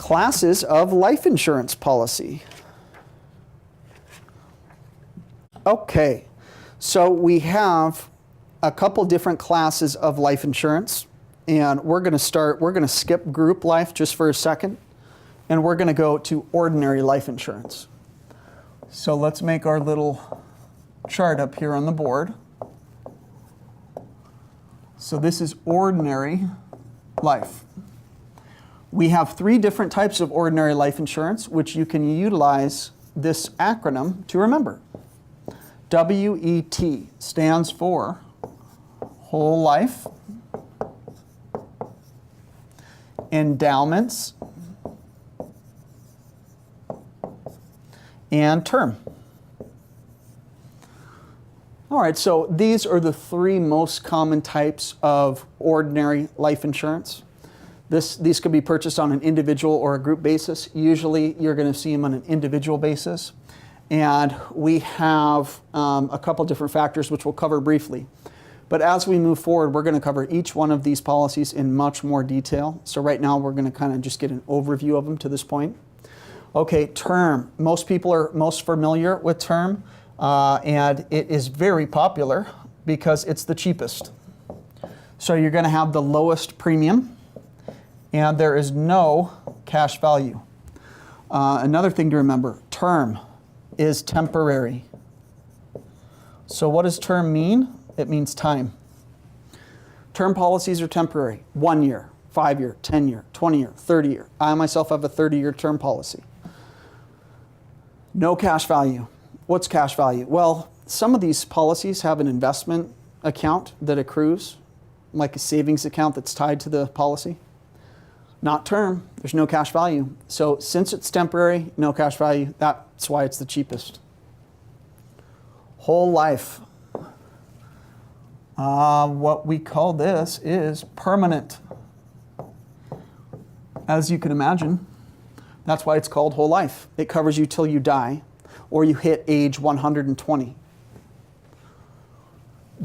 Classes of life insurance policy. Okay, so we have a couple different classes of life insurance, and we're going to skip group life just for a second, and we're going to go to ordinary life insurance. So let's make our little chart up here on the board. So this is ordinary life. We have three different types of ordinary life insurance, which you can utilize this acronym to remember. WET stands for whole life, endowments, and term. All right, so these are the three most common types of ordinary life insurance. These could be purchased on an individual or a group basis. Usually you're going to see them on an individual basis. And we have a couple different factors which we'll cover briefly. But as we move forward, we're going to cover each one of these policies in much more detail. So right now we're going to kind of just get an overview of them to this point. Okay, term. Most people are most familiar with term, and it is very popular because it's the cheapest. So you're going to have the lowest premium, and there is no cash value. Another thing to remember, term is temporary. So what does term mean? It means time. Term policies are temporary. 1 year, 5 year, 10 year, 20 year, 30 year. I myself have a 30-year term policy. No cash value. What's cash value? Well, some of these policies have an investment account that accrues, like a savings account that's tied to the policy. Not term, there's no cash value. So since it's temporary, no cash value, that's why it's the cheapest. Whole life. What we call this is permanent. As you can imagine, that's why it's called whole life. It covers you till you die or you hit age 120.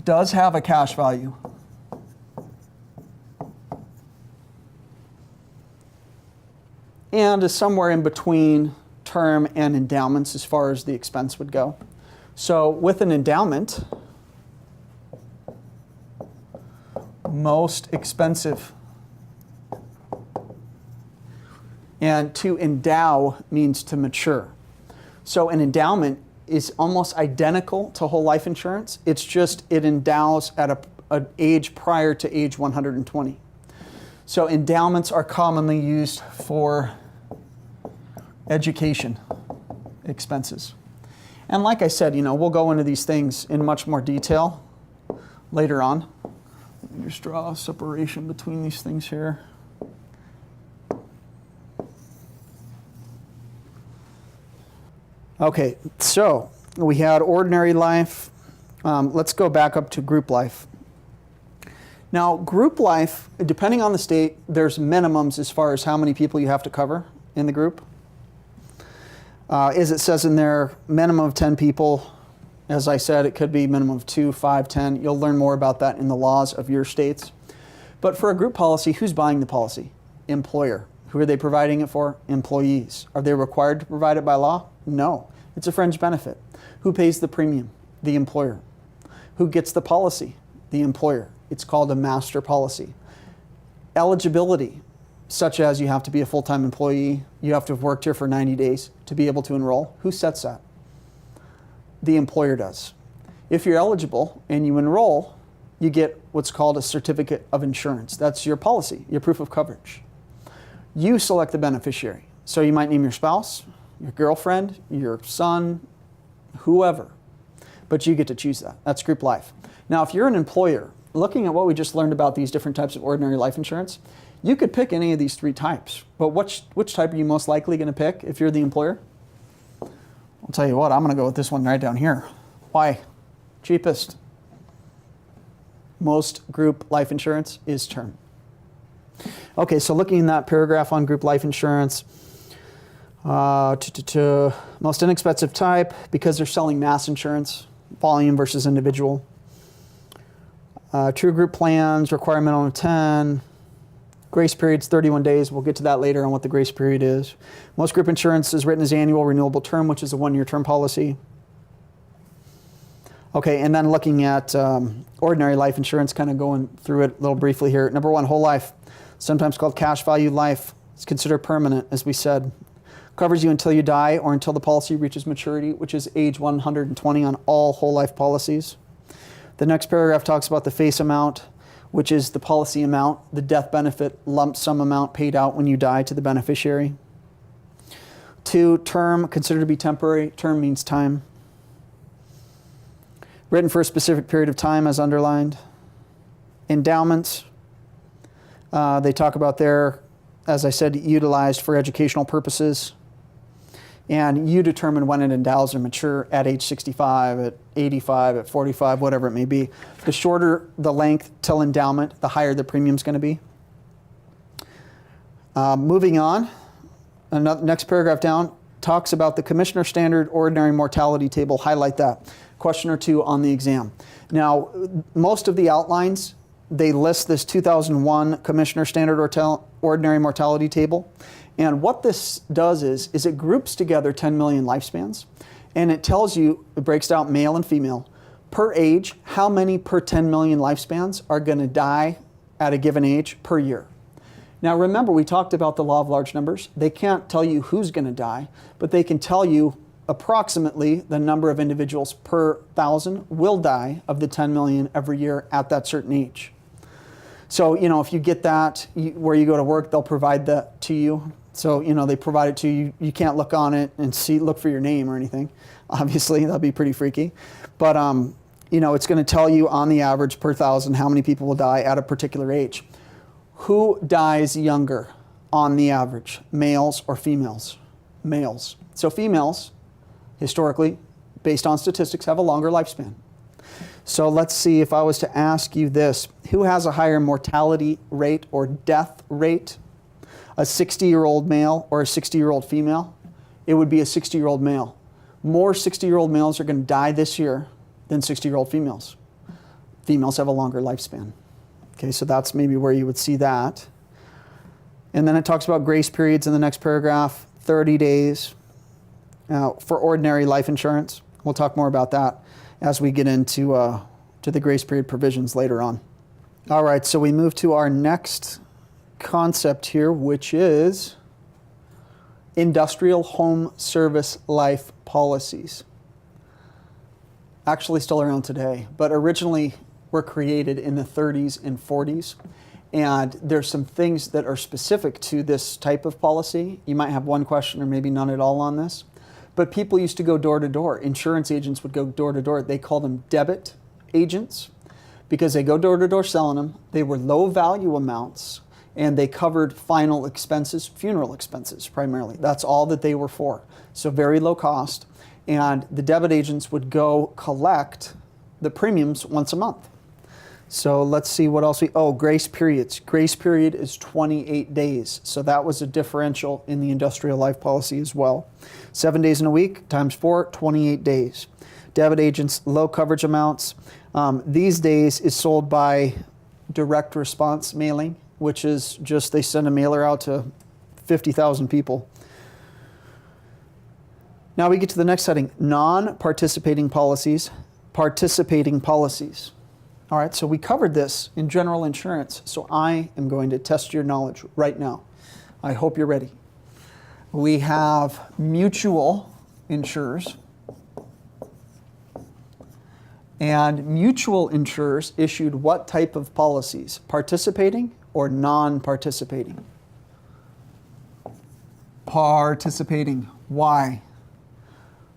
Does have a cash value. And is somewhere in between term and endowments as far as the expense would go. So with an endowment, most expensive. And to endow means to mature. So an endowment is almost identical to whole life insurance. It's just it endows at an age prior to age 120. So endowments are commonly used for education expenses. And like I said, we'll go into these things in much more detail later on. Let me just draw a separation between these things here. Okay, so we had ordinary life. Let's go back up to group life. Now, group life, depending on the state, there's minimums as far as how many people you have to cover in the group. As it says in there, minimum of 10 people. As I said, it could be minimum of 2, 5, 10. You'll learn more about that in the laws of your states. But for a group policy, who's buying the policy? Employer. Who are they providing it for? Employees. Are they required to provide it by law? No. It's a fringe benefit. Who pays the premium? The employer. Who gets the policy? The employer. It's called a master policy. Eligibility, such as you have to be a full-time employee, you have to have worked here for 90 days to be able to enroll. Who sets that? The employer does. If you're eligible and you enroll, you get what's called a certificate of insurance. That's your policy, your proof of coverage. You select the beneficiary. So you might name your spouse, your girlfriend, your son, whoever. But you get to choose that. That's group life. Now, if you're an employer, looking at what we just learned about these different types of ordinary life insurance, you could pick any of these three types. But which type are you most likely going to pick if you're the employer? I'll tell you what, I'm going to go with this one right down here. Why? Cheapest. Most group life insurance is term. Okay, so looking in that paragraph on group life insurance, most inexpensive type because they're selling mass insurance, volume versus individual. True group plans require a minimum of 10. Grace period's 31 days. We'll get to that later on what the grace period is. Most group insurance is written as annual renewable term, which is a 1-year term policy. Okay, and then looking at ordinary life insurance, kind of going through it a little briefly here. Number 1, whole life, sometimes called cash value life. It's considered permanent, as we said. Covers you until you die or until the policy reaches maturity, which is age 120 on all whole life policies. The next paragraph talks about the face amount, which is the policy amount, the death benefit lump sum amount paid out when you die to the beneficiary. 2, term, considered to be temporary. Term means time. Written for a specific period of time as underlined. Endowments, they talk about there, as I said, utilized for educational purposes. And you determine when it endows and mature at age 65, at 85, at 45, whatever it may be. The shorter the length till endowment, the higher the premium's going to be. Moving on, next paragraph down talks about the Commissioner Standard Ordinary Mortality Table. Highlight that. Question or two on the exam. Now, most of the outlines, they list this 2001 Commissioner Standard Ordinary Mortality Table. And what this does is it groups together 10 million lifespans, and it tells you, it breaks down male and female, per age, how many per 10 million lifespans are going to die at a given age per year. Now remember, we talked about the law of large numbers. They can't tell you who's going to die, but they can tell you approximately the number of individuals per 1,000 will die of the 10 million every year at that certain age. So, if you get that, where you go to work, they'll provide that to you. So, they provide it to you. You can't look on it and look for your name or anything. Obviously, that'd be pretty freaky. But, it's going to tell you on the average per 1,000 how many people will die at a particular age. Who dies younger on the average, males or females? Males. So females, historically, based on statistics, have a longer lifespan. So let's see, if I was to ask you this, who has a higher mortality rate or death rate? A 60-year-old male or a 60-year-old female? It would be a 60-year-old male. More 60-year-old males are going to die this year than 60-year-old females. Females have a longer lifespan. Okay, so that's maybe where you would see that. And then it talks about grace periods in the next paragraph, 30 days for ordinary life insurance. We'll talk more about that as we get into to the grace period provisions later on. All right, so we move to our next concept here, which is industrial home service life policies. Actually still around today, but originally were created in the 30s and 40s. And there's some things that are specific to this type of policy. You might have one question or maybe none at all on this. But people used to go door to door. Insurance agents would go door to door. They called them debit agents because they go door to door selling them. They were low value amounts and they covered final expenses, funeral expenses primarily. That's all that they were for. So very low cost. And the debit agents would go collect the premiums once a month. So let's see what else grace periods. Grace period is 28 days. So that was a differential in the industrial life policy as well. 7 days in a week times 4, 28 days. Debit agents, low coverage amounts. These days is sold by direct response mailing, which is just they send a mailer out to 50,000 people. Now we get to the next heading, non-participating policies, participating policies. All right, so we covered this in general insurance, so I am going to test your knowledge right now. I hope you're ready. We have mutual insurers, and mutual insurers issued what type of policies? Participating or non-participating? Participating. Why?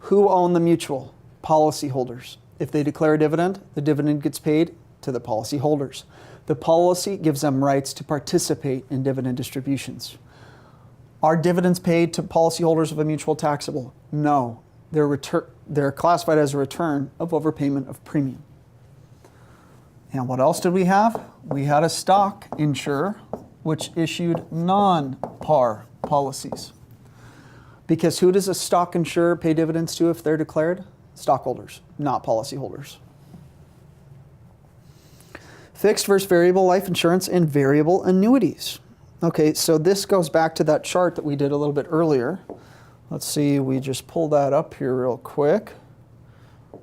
Who own the mutual? Policyholders. If they declare a dividend, the dividend gets paid to the policyholders. The policy gives them rights to participate in dividend distributions. Are dividends paid to policyholders of a mutual taxable? No. They're classified as a return of overpayment of premium. And what else did we have? We had a stock insurer which issued non-par policies. Because who does a stock insurer pay dividends to if they're declared? Stockholders, not policyholders. Fixed versus variable life insurance and variable annuities. Okay, so this goes back to that chart that we did a little bit earlier. Let's see, we just pull that up here real quick,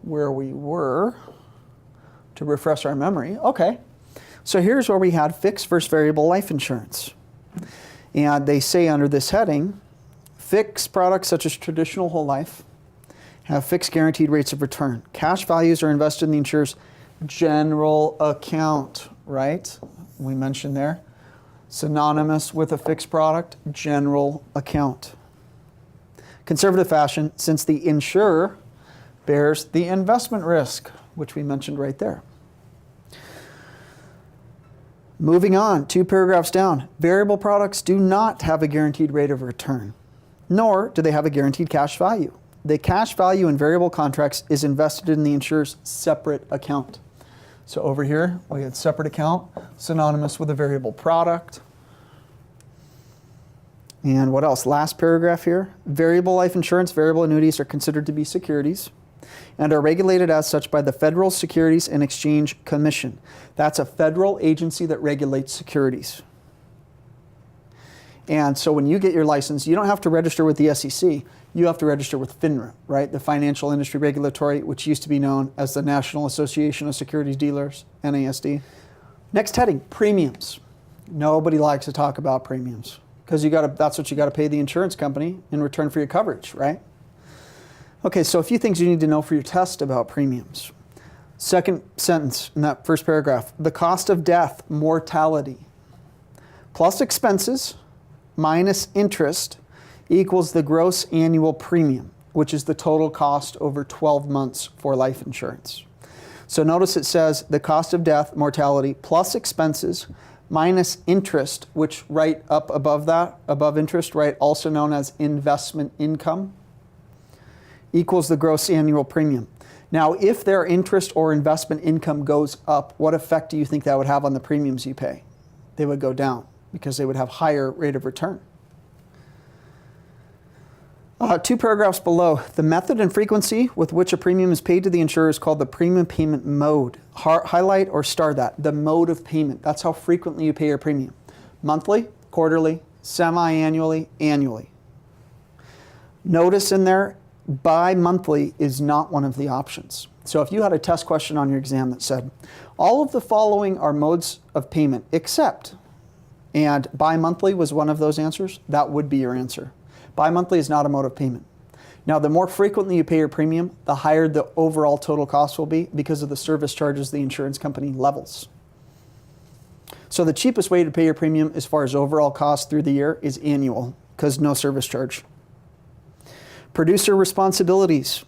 where we were, to refresh our memory. Okay, so here's where we had fixed versus variable life insurance. And they say under this heading, fixed products such as traditional whole life have fixed guaranteed rates of return. Cash values are invested in the insurer's general account, right? We mentioned there. Synonymous with a fixed product, general account. Conservative fashion, since the insurer bears the investment risk, which we mentioned right there. Moving on, 2 paragraphs down. Variable products do not have a guaranteed rate of return, nor do they have a guaranteed cash value. The cash value in variable contracts is invested in the insurer's separate account. So over here, we had separate account, synonymous with a variable product. And what else? Last paragraph here. Variable life insurance, variable annuities are considered to be securities and are regulated as such by the Federal Securities and Exchange Commission. That's a federal agency that regulates securities. And so when you get your license, you don't have to register with the SEC. You have to register with FINRA, right? The Financial Industry Regulatory, which used to be known as the National Association of Securities Dealers, NASD. Next heading, premiums. Nobody likes to talk about premiums because that's what you got to pay the insurance company in return for your coverage, right? Okay, so a few things you need to know for your test about premiums. Second sentence in that first paragraph, the cost of death, mortality, plus expenses minus interest equals the gross annual premium, which is the total cost over 12 months for life insurance. So notice it says the cost of death, mortality, plus expenses minus interest, which right up above that, above interest, right, also known as investment income, equals the gross annual premium. Now, if their interest or investment income goes up, what effect do you think that would have on the premiums you pay? They would go down because they would have higher rate of return. 2 paragraphs below, the method and frequency with which a premium is paid to the insurer is called the premium payment mode. Highlight or star that, the mode of payment. That's how frequently you pay your premium. Monthly, quarterly, semi-annually, annually. Notice in there, bi-monthly is not one of the options. So if you had a test question on your exam that said, all of the following are modes of payment except, and bi-monthly was one of those answers, that would be your answer. Bi-monthly is not a mode of payment. Now, the more frequently you pay your premium, the higher the overall total cost will be because of the service charges the insurance company levels. So the cheapest way to pay your premium as far as overall cost through the year is annual, because no service charge. Producer responsibilities.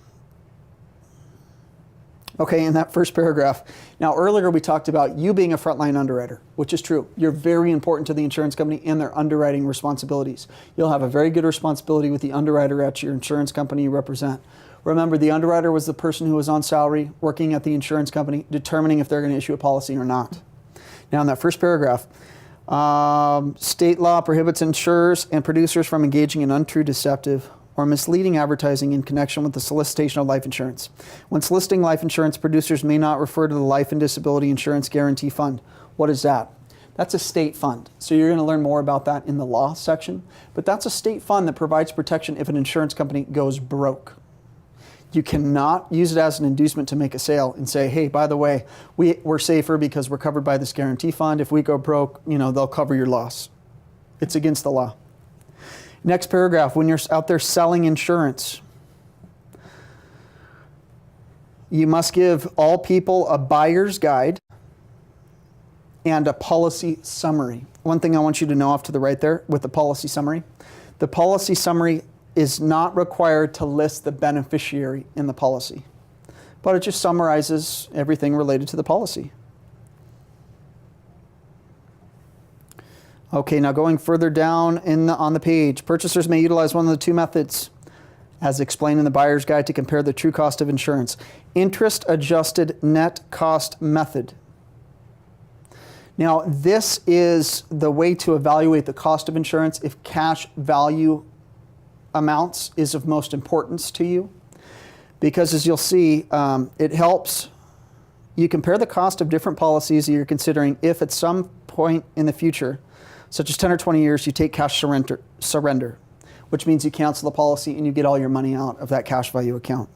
Okay, in that first paragraph. Now, earlier we talked about you being a frontline underwriter, which is true. You're very important to the insurance company and their underwriting responsibilities. You'll have a very good responsibility with the underwriter at your insurance company you represent. Remember, the underwriter was the person who was on salary, working at the insurance company, determining if they're going to issue a policy or not. Now, in that first paragraph, state law prohibits insurers and producers from engaging in untrue, deceptive, or misleading advertising in connection with the solicitation of life insurance. When soliciting life insurance, producers may not refer to the Life and Disability Insurance Guarantee Fund. What is that? That's a state fund. So you're going to learn more about that in the law section. But that's a state fund that provides protection if an insurance company goes broke. You cannot use it as an inducement to make a sale and say, hey, by the way, we're safer because we're covered by this guarantee fund. If we go broke, they'll cover your loss. It's against the law. Next paragraph, when you're out there selling insurance, you must give all people a buyer's guide and a policy summary. One thing I want you to know off to the right there with the policy summary, the policy summary is not required to list the beneficiary in the policy, but it just summarizes everything related to the policy. Okay, now going further down on the page, purchasers may utilize one of the 2 methods as explained in the buyer's guide to compare the true cost of insurance. Interest adjusted net cost method. Now, this is the way to evaluate the cost of insurance if cash value amounts is of most importance to you. Because as you'll see, it helps you compare the cost of different policies you're considering if at some point in the future such as 10 or 20 years, you take cash surrender, which means you cancel the policy and you get all your money out of that cash value account.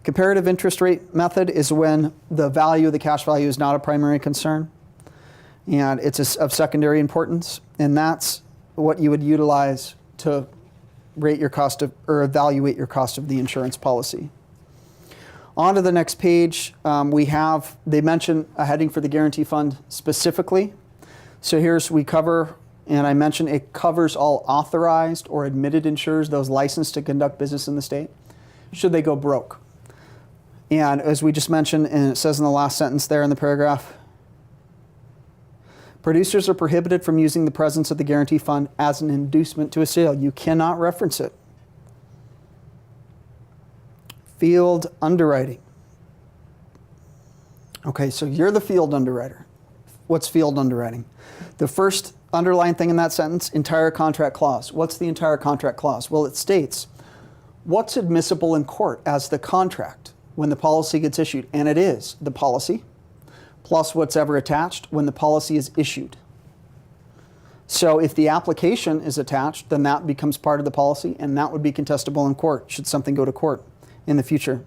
Comparative interest rate method is when the value of the cash value is not a primary concern and it's of secondary importance, and that's what you would utilize to rate your cost of, or evaluate your cost of the insurance policy. On to the next page, they mention a heading for the guarantee fund specifically. So we cover, and I mentioned it covers all authorized or admitted insurers, those licensed to conduct business in the state, should they go broke. And as we just mentioned, and it says in the last sentence there in the paragraph, producers are prohibited from using the presence of the guarantee fund as an inducement to a sale. You cannot reference it. Field underwriting. Okay, so you're the field underwriter. What's field underwriting? The first underlined thing in that sentence, entire contract clause. What's the entire contract clause? Well, it states what's admissible in court as the contract when the policy gets issued, and it is the policy plus what's ever attached when the policy is issued. So if the application is attached, then that becomes part of the policy, and that would be contestable in court should something go to court in the future.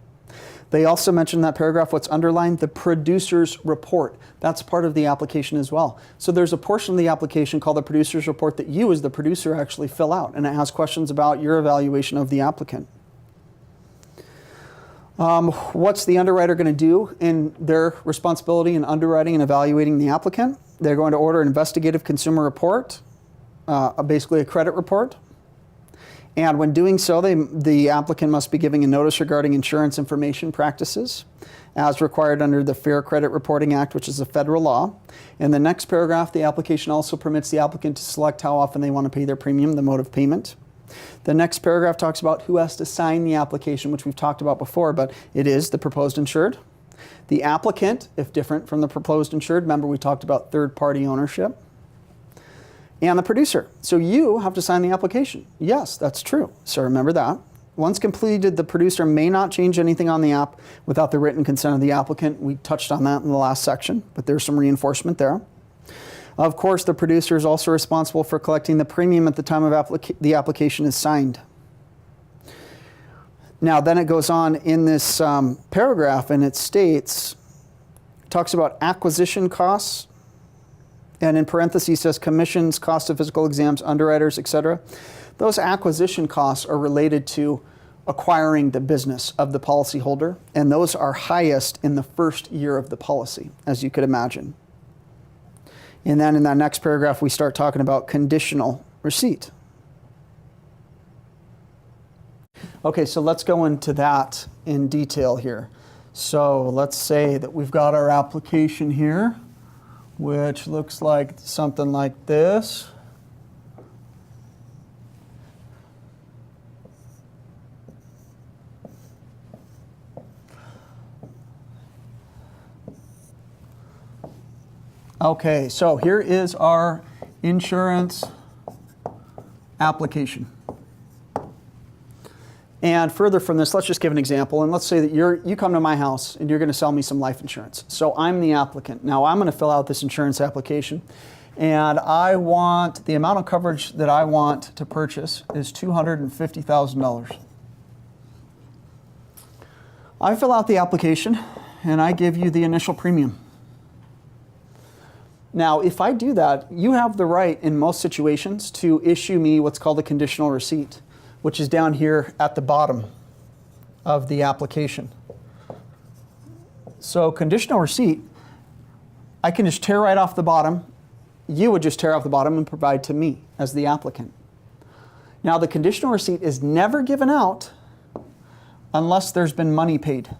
They also mentioned in that paragraph what's underlined, the producer's report. That's part of the application as well. So there's a portion of the application called the producer's report that you as the producer actually fill out, and it has questions about your evaluation of the applicant. What's the underwriter going to do in their responsibility in underwriting and evaluating the applicant? They're going to order an investigative consumer report, basically a credit report. And when doing so, the applicant must be giving a notice regarding insurance information practices as required under the Fair Credit Reporting Act, which is a federal law. In the next paragraph, the application also permits the applicant to select how often they want to pay their premium, the mode of payment. The next paragraph talks about who has to sign the application, which we've talked about before, but it is the proposed insured. The applicant, if different from the proposed insured, remember we talked about third-party ownership. And the producer. So you have to sign the application. Yes, that's true. So remember that. Once completed, the producer may not change anything on the app without the written consent of the applicant. We touched on that in the last section, but there's some reinforcement there. Of course, the producer is also responsible for collecting the premium at the time of the application is signed. Now, then it goes on in this paragraph, and it states, talks about acquisition costs, and in parentheses says commissions, cost of physical exams, underwriters, etc. Those acquisition costs are related to acquiring the business of the policyholder, and those are highest in the first year of the policy, as you could imagine. And then in that next paragraph, we start talking about conditional receipt. Okay, so let's go into that in detail here. So let's say that we've got our application here, which looks like something like this. Okay, so here is our insurance application. And further from this, let's just give an example. And let's say that you come to my house and you're going to sell me some life insurance. So I'm the applicant. Now I'm going to fill out this insurance application. And I want, the amount of coverage that I want to purchase is $250,000. I fill out the application and I give you the initial premium. Now, if I do that, you have the right in most situations to issue me what's called a conditional receipt, which is down here at the bottom of the application. So conditional receipt, I can just tear right off the bottom. You would just tear off the bottom and provide to me as the applicant. Now, the conditional receipt is never given out unless there's been money paid.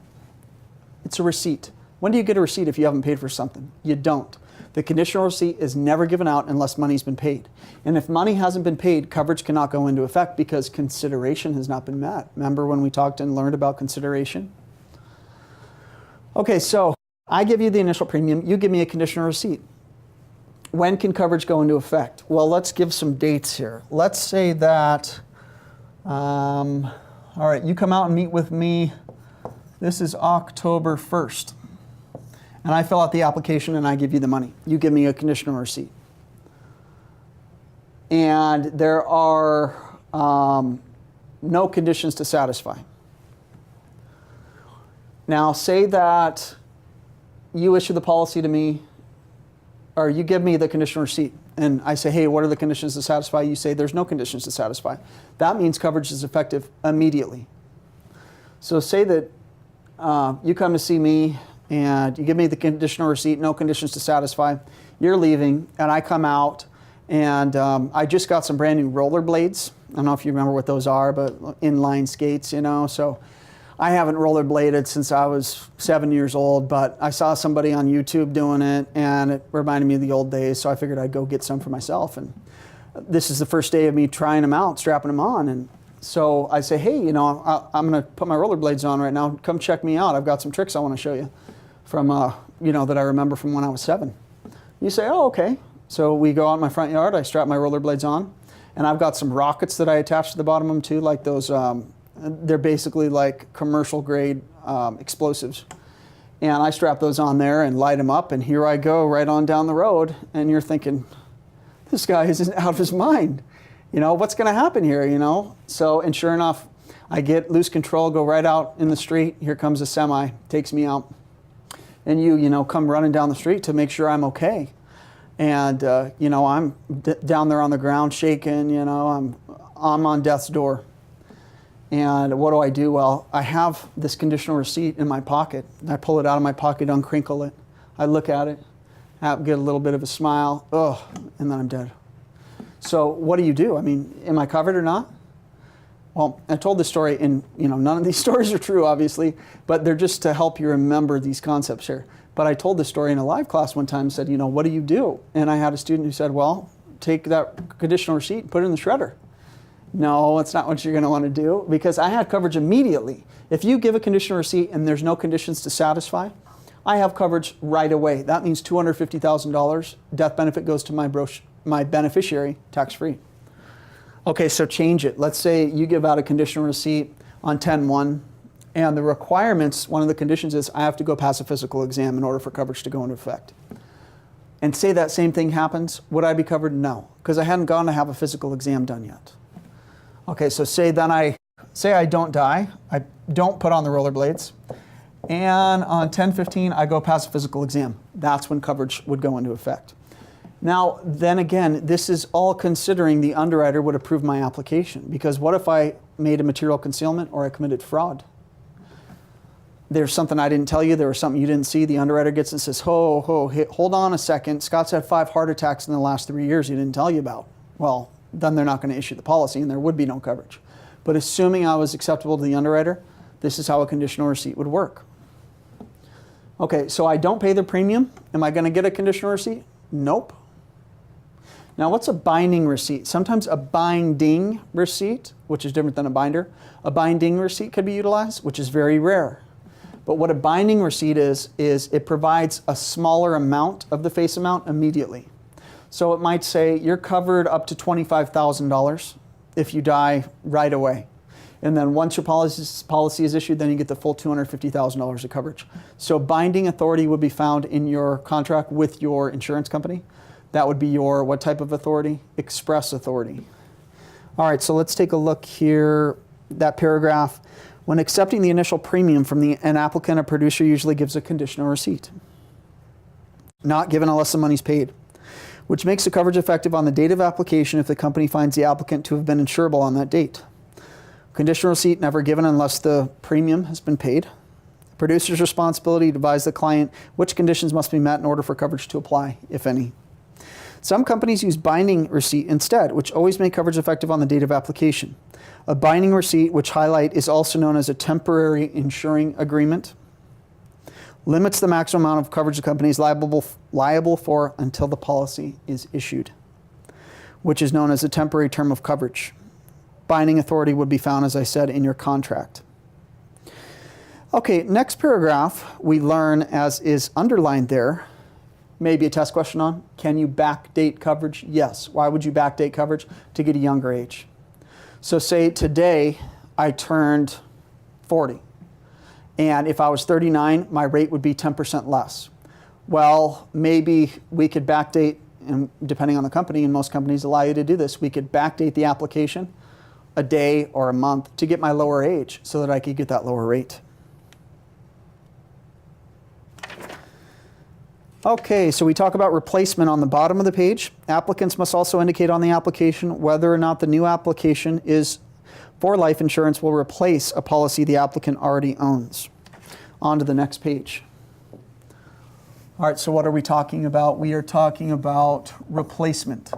It's a receipt. When do you get a receipt if you haven't paid for something? You don't. The conditional receipt is never given out unless money's been paid. And if money hasn't been paid, coverage cannot go into effect because consideration has not been met. Remember when we talked and learned about consideration? Okay, so I give you the initial premium, you give me a conditional receipt. When can coverage go into effect? Well, let's give some dates here. Let's say that, all right, you come out and meet with me. This is October 1st. And I fill out the application and I give you the money. You give me a conditional receipt. and there are no conditions to satisfy. Now, say that you issue the policy to me, or you give me the conditional receipt, and I say, hey, what are the conditions to satisfy? You say there's no conditions to satisfy. That means coverage is effective immediately. So say that you come to see me and you give me the conditional receipt, no conditions to satisfy. You're leaving, and I come out, and I just got some brand new rollerblades. I don't know if you remember what those are, but inline skates, you know. So I haven't rollerbladed since I was 7 years old, but I saw somebody on YouTube doing it, and it reminded me of the old days, so I figured I'd go get some for myself. And this is the first day of me trying them out, strapping them on. And so I say, hey, you know, I'm going to put my rollerblades on right now. Come check me out. I've got some tricks I want to show you from, you know, that I remember from when I was 7. You say, oh, okay. So we go out in my front yard. I strap my rollerblades on, and I've got some rockets that I attach to the bottom of them too, like those. They're basically like commercial grade explosives. And I strap those on there and light them up, and here I go right on down the road. And you're thinking, this guy isn't out of his mind. You know, what's going to happen here, you know? So, and sure enough, I get loose control, go right out in the street. Here comes a semi, takes me out. And you know, come running down the street to make sure I'm okay. And, you know, I'm down there on the ground shaking, you know, I'm on death's door. And what do? Well, I have this conditional receipt in my pocket. I pull it out of my pocket, uncrinkle it. I look at it, get a little bit of a smile, and then I'm dead. So what do? I mean, am I covered or not? Well, I told this story, and you know, none of these stories are true, obviously, but they're just to help you remember these concepts here. But I told this story in a live class one time and said, you know, what do? And I had a student who said, well, take that conditional receipt and put it in the shredder. No, it's not what you're going to want to do, because I had coverage immediately. If you give a conditional receipt and there's no conditions to satisfy, I have coverage right away. That means $250,000. Death benefit goes to my beneficiary tax-free. Okay, so change it. Let's say you give out a conditional receipt on 10/1, and the requirements, one of the conditions is I have to go pass a physical exam in order for coverage to go into effect. And say that same thing happens, would I be covered? No, because I hadn't gone to have a physical exam done yet. Okay, so say I don't die, I don't put on the rollerblades, and on 10/15 I go pass a physical exam. That's when coverage would go into effect. Now, then again, this is all considering the underwriter would approve my application, because what if I made a material concealment or I committed fraud? There's something I didn't tell you, there was something you didn't see, the underwriter gets and says, hold on a second, Scott's had 5 heart attacks in the last 3 years he didn't tell you about. Well, then they're not going to issue the policy and there would be no coverage. But assuming I was acceptable to the underwriter, this is how a conditional receipt would work. Okay, so I don't pay the premium. Am I going to get a conditional receipt? Nope. Now, what's a binding receipt? Sometimes a binding receipt, which is different than a binder, a binding receipt could be utilized, which is very rare. But what a binding receipt is it provides a smaller amount of the face amount immediately. So it might say you're covered up to $25,000 if you die right away. And then once your policy is issued, then you get the full $250,000 of coverage. So binding authority would be found in your contract with your insurance company. That would be your, what type of authority? Express authority. All right, so let's take a look here, that paragraph. When accepting the initial premium from an applicant, a producer usually gives a conditional receipt. Not given unless the money's paid, which makes the coverage effective on the date of application if the company finds the applicant to have been insurable on that date. Conditional receipt never given unless the premium has been paid. The producer's responsibility to advise the client which conditions must be met in order for coverage to apply, if any. Some companies use binding receipt instead, which always make coverage effective on the date of application. A binding receipt, which highlight is also known as a temporary insuring agreement, limits the maximum amount of coverage the company is liable for until the policy is issued, which is known as a temporary term of coverage. Binding authority would be found, as I said, in your contract. Okay, next paragraph we learn, as is underlined there, maybe a test question on, can you backdate coverage? Yes. Why would you backdate coverage? To get a younger age. So say today I turned 40. And if I was 39, my rate would be 10% less. Well, maybe we could backdate and depending on the company, and most companies allow you to do this, we could backdate the application a day or a month to get my lower age so that I could get that lower rate. Okay, so we talk about replacement on the bottom of the page. Applicants must also indicate on the application whether or not the new application is for life insurance will replace a policy the applicant already owns. On to the next page. All right, so what are we talking about? We are talking about replacement.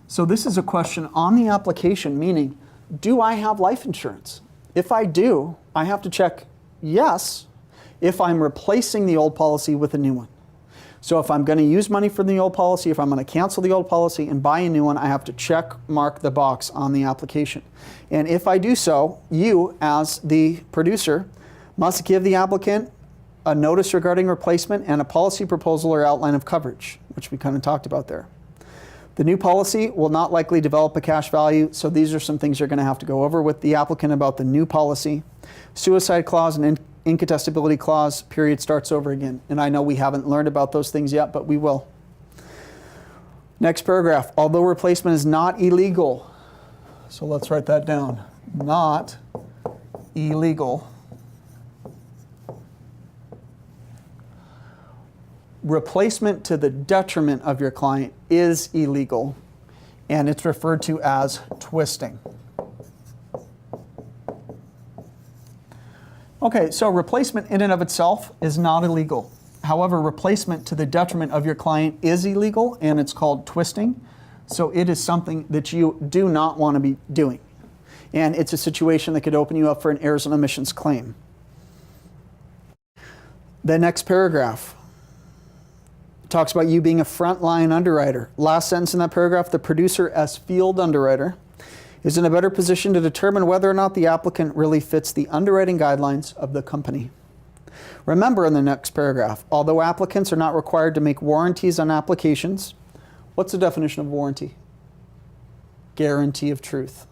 So this is a question on the application, meaning, do I have life insurance? If I do, I have to check yes if I'm replacing the old policy with a new one. So if I'm going to use money from the old policy, if I'm going to cancel the old policy and buy a new one, I have to check mark the box on the application. And if I do so, you as the producer must give the applicant a notice regarding replacement and a policy proposal or outline of coverage, which we kind of talked about there. The new policy will not likely develop a cash value, so these are some things you're going to have to go over with the applicant about the new policy. Suicide clause and incontestability clause, period, starts over again. And I know we haven't learned about those things yet, but we will. Next paragraph, although replacement is not illegal, so let's write that down, not illegal. Replacement to the detriment of your client is illegal, and it's referred to as twisting. Okay, so replacement in and of itself is not illegal. However, replacement to the detriment of your client is illegal, and it's called twisting. So it is something that you do not want to be doing. And it's a situation that could open you up for an errors and omissions claim. The next paragraph talks about you being a frontline underwriter. Last sentence in that paragraph, the producer as field underwriter is in a better position to determine whether or not the applicant really fits the underwriting guidelines of the company. Remember in the next paragraph, although applicants are not required to make warranties on applications, what's the definition of warranty? Guarantee of truth.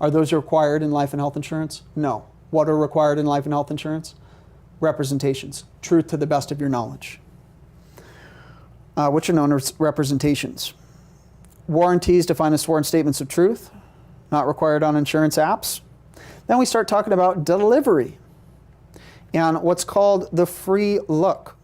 Are those required in life and health insurance? No. What are required in life and health insurance? Representations. Truth to the best of your knowledge. Which are known as representations. Warranties defined as sworn statements of truth, not required on insurance apps. Then we start talking about delivery and what's called the free look.